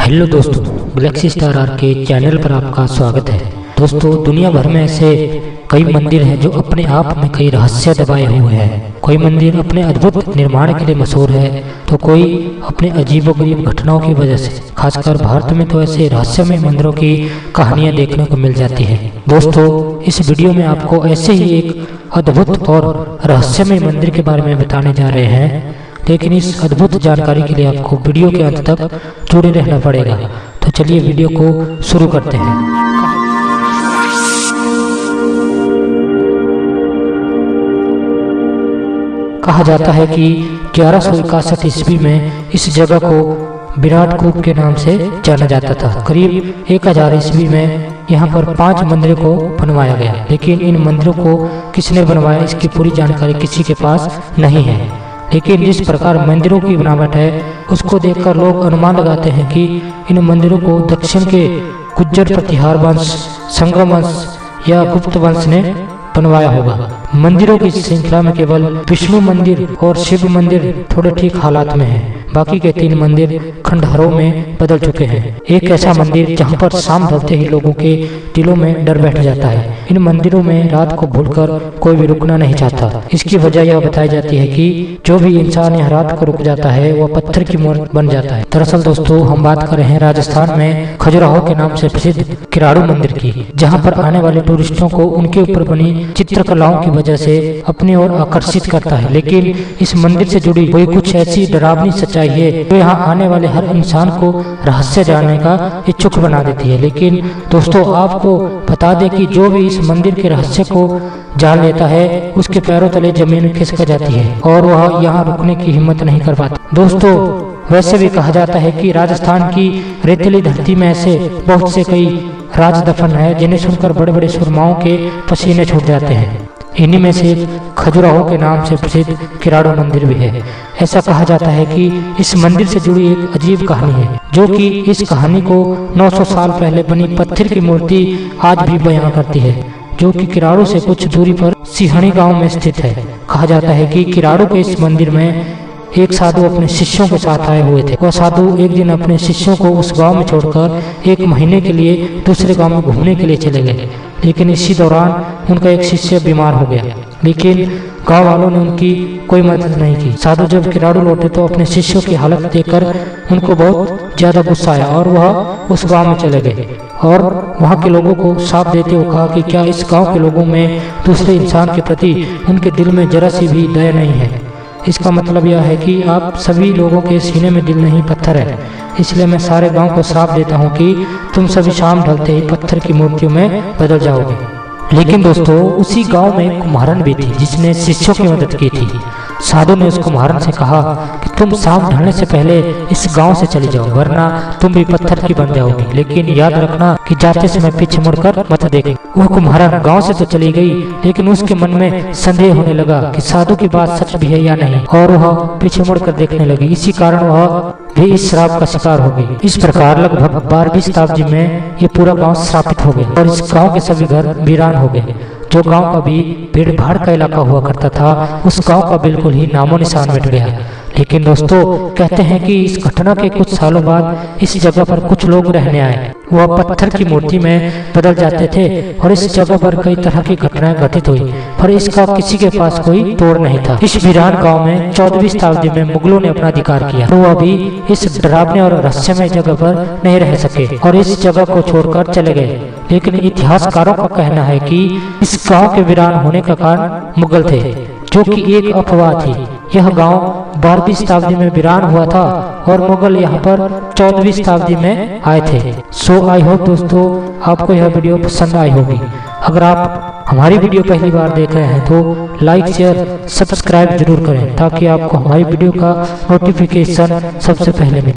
Hello दोस्तों, Galaxy star are के channel पर आपका स्वागत है। दोस्तों, दुनिया भर में ऐसे कई मंदिर हैं जो अपने आप में कई रहस्य दबाए हुए हैं। कोई मंदिर अपने अद्भुत निर्माण के लिए मशहूर है तो कोई अपने अजीबोगरीब घटनाओं की वजह से। खासकर भारत में तो ऐसे रहस्यमय मंदिरों की कहानियां देखने को मिल जाती हैं। दोस्तों, इस वीडियो में आपको ऐसे ही एक अद्भुत और रहस्यमय मंदिर के बारे में बताने जा रहे हैं, लेकिन इस अद्भुत जानकारी के लिए आपको वीडियो के अंत तक जुड़े रहना पड़ेगा। तो चलिए वीडियो को शुरू करते हैं। कहा जाता है कि 1161 ईस्वी में इस जगह को विराट कूप के नाम से जाना जाता था। करीब 1000 ईस्वी में यहाँ पर 5 मंदिरों को बनवाया गया, लेकिन इन मंदिरों को किसने बनवाया इसकी पूरी जानकारी किसी के पास नहीं है। लेकिन जिस प्रकार मंदिरों की बनावट है उसको देखकर लोग अनुमान लगाते हैं कि इन मंदिरों को दक्षिण के गुज्जर प्रतिहार वंश, संगम वंश या गुप्त वंश ने बनवाया होगा। मंदिरों की श्रृंखला में केवल विष्णु मंदिर और शिव मंदिर थोड़े ठीक हालात में हैं। बाकी के 3 मंदिर खंडहरों में बदल चुके हैं। एक ऐसा मंदिर जहां पर शाम ढलते ही लोगों के दिलों में डर बैठ जाता है। इन मंदिरों में रात को भूलकर कोई भी रुकना नहीं चाहता। इसकी वजह यह बताई जाती है कि जो भी इंसान यहाँ रात को रुक जाता है वह पत्थर की मूर्ति बन जाता है। दरअसल दोस्तों, हम बात कर रहे हैं राजस्थान में खजुराहो के नाम से प्रसिद्ध किराड़ू मंदिर की, जहाँ पर आने वाले टूरिस्टों को उनके ऊपर बनी चित्रकलाओं की वजह से अपनी ओर आकर्षित करता है। लेकिन इस मंदिर से जुड़ी कोई कुछ ऐसी डरावनी सच्चाई है जो यहाँ आने वाले हर इंसान को रहस्य जानने का इच्छुक बना देती है। लेकिन दोस्तों, आपको बता दें कि जो भी इस मंदिर के रहस्य को जान लेता है उसके पैरों तले जमीन खिसक जाती है और वह यहाँ रुकने की हिम्मत नहीं कर पाता। दोस्तों, वैसे भी कहा जाता है कि राजस्थान की रेतीली धरती में ऐसे बहुत से कई राज दफन है जिन्हें सुनकर बड़े बड़े सुरमाओं के पसीने छूट जाते हैं। इन्हीं में से एक खजुराहो के नाम से प्रसिद्ध किराड़ू मंदिर भी है। ऐसा कहा जाता है कि इस मंदिर से जुड़ी एक अजीब कहानी है, जो कि इस कहानी को 900 साल पहले बनी पत्थर की मूर्ति आज भी बयां करती है, जो कि किराड़ू से कुछ दूरी पर सिहणी गांव में स्थित है। कहा जाता है कि किराड़ू के इस मंदिर में एक साधु अपने शिष्यों के साथ आए हुए थे। वह साधु एक दिन अपने शिष्यों को उस गांव में छोड़कर 1 महीने के लिए दूसरे गांव में घूमने के लिए चले गए। लेकिन इसी दौरान उनका एक शिष्य बीमार हो गया, लेकिन गांव वालों ने उनकी कोई मदद नहीं की। साधु जब किराड़ू लौटे तो अपने शिष्यों की हालत देखकर उनको बहुत ज्यादा गुस्सा आया और वह उस गांव में चले गए और वहां के लोगों को साफ देते हुए कहा कि क्या इस गांव के लोगों में दूसरे इंसान के प्रति उनके दिल में जरा सी भी दया नहीं है। इसका मतलब यह है कि आप सभी लोगों के सीने में दिल नहीं पत्थर है। इसलिए मैं सारे गांव को श्राप देता हूं कि तुम सभी शाम ढलते ही पत्थर की मूर्तियों में बदल जाओगे। लेकिन दोस्तों, उसी गांव में एक कुम्हारन भी थी जिसने शिष्यों की मदद की थी। साधु ने उस कुम्हारन से कहा कि तुम शाम ढलने से पहले इस गांव से चली जाओ, वरना तुम भी पत्थर की बन जाओगी। लेकिन याद रखना कि जाते समय पीछे मुड़कर मत देखना। वह कुम्हारन गांव से तो चली गई, लेकिन उसके मन में संदेह होने लगा कि साधु की बात सच भी है या नहीं, और वह पीछे मुड़कर देखने लगी। इसी कारण वह भी इस श्राप का शिकार हो गई। इस प्रकार लगभग 12वीं शताब्दी में ये पूरा गांव श्रापित हो गया और इस गांव के सभी घर वीरान हो गए। जो गांव का भी भीड़ भाड़ का इलाका हुआ करता था, उस गांव का बिल्कुल ही नामो निशान मिट गया। लेकिन दोस्तों, कहते हैं कि इस घटना के कुछ सालों बाद इस जगह पर कुछ लोग रहने आए। वह पत्थर की मूर्ति में बदल जाते थे और इस जगह पर कई तरह की घटनाएं घटित हुई, पर इसका किसी के पास कोई तोड़ नहीं था। इस वीरान गांव में 14वीं शताब्दी में मुगलों ने अपना अधिकार किया, तो वह भी इस डरावने और रहस्यमय जगह पर नहीं रह सके और इस जगह को छोड़कर चले गए। लेकिन इतिहासकारों का कहना है कि इस गांव के वीरान होने का कारण मुगल थे, जो कि एक अफवाह थी। यह गांव 12वीं शताब्दी में वीरान हुआ था और मुगल यहाँ पर 14वीं शताब्दी में आए थे। सो आई होप दोस्तों, आपको यह वीडियो पसंद आई होगी। अगर आप हमारी वीडियो पहली बार देख रहे हैं तो लाइक, शेयर, सब्सक्राइब जरूर करें, ताकि आपको हमारी वीडियो का नोटिफिकेशन सबसे पहले मिले।